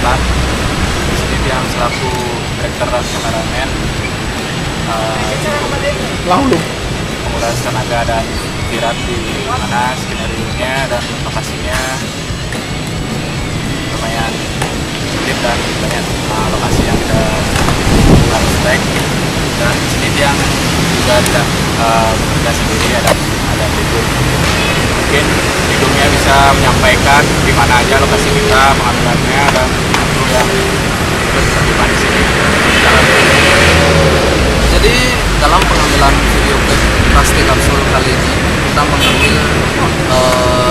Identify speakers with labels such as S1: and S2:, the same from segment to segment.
S1: Selatan. Di sini dia selaku direktur dan kameramen, cukup menguras tenaga dan pikiran di mana skenario-nya dan lokasinya lumayan sulit dan banyak lokasi yang kita harus baik. Dan di sini dia juga tidak bekerja sendiri, ada figur. Mungkin figurnya bisa menyampaikan di mana aja lokasi kita pengambilannya dan itu yang ikut terlibat di sini.
S2: Jadi dalam pengambilan video klip Pasti Kapsul kali ini kita mengambil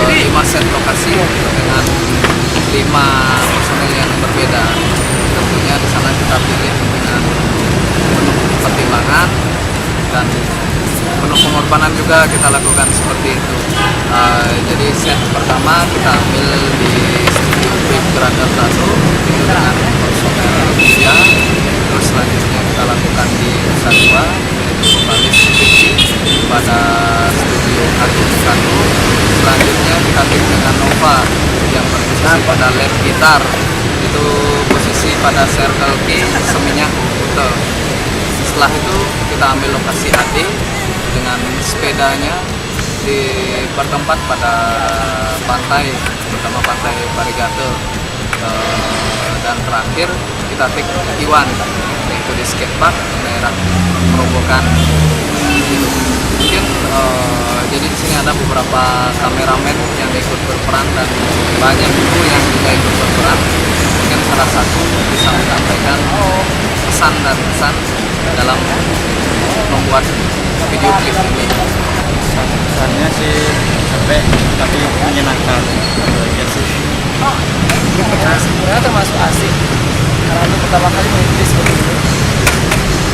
S2: 5 set lokasi dengan 5 personel yang berbeda. Tentunya di sana kita pilih dengan penuh pertimbangan dan penuh pengorbanan juga kita lakukan seperti itu. Jadi set pertama kita ambil di studio Big Brother 1 itu dengan personel Rusia. Terus selanjutnya kita lakukan di Nusa Dua yaitu vokalis Vicky pada studio Agung Kano. Selanjutnya kita pilih dengan Nova yang berposisi pada lap gitar, itu posisi pada Circle K Seminyak Ute. Setelah itu kita ambil lokasi AD dengan sepedanya di bertempat pada pantai, terutama pantai Parigate. Dan terakhir kita take Iwan yaitu di skatepark daerah Merobokan. Mungkin jadi di sini ada beberapa kameramen yang ikut berperan dan banyak kru yang juga ikut berperan. Mungkin salah satu bisa menyampaikan pesan dan kesan dalam membuat video klip ini.
S1: Pesannya sih capek tapi menyenangkan aja sih.
S3: Nah, sebenarnya termasuk asik karena untuk pertama kali merintis seperti itu.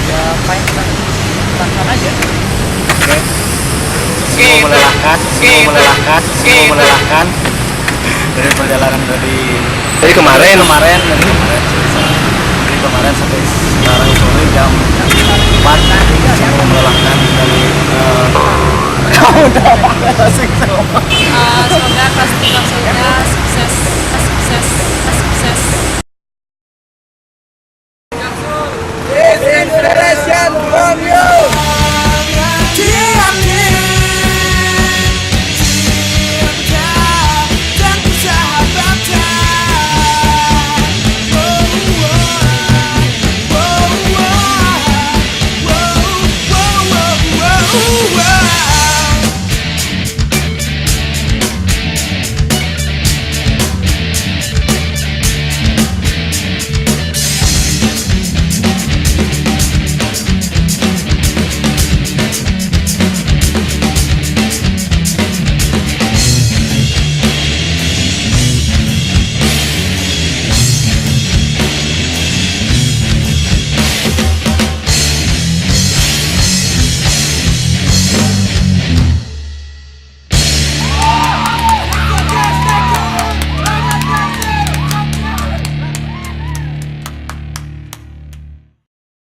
S3: Ya main tangan aja.
S1: Semua melelahkan dari perjalanan dari kemarin sampai sekarang sore jam 4 semua melelahkan dari
S3: Kamu udah asik sama.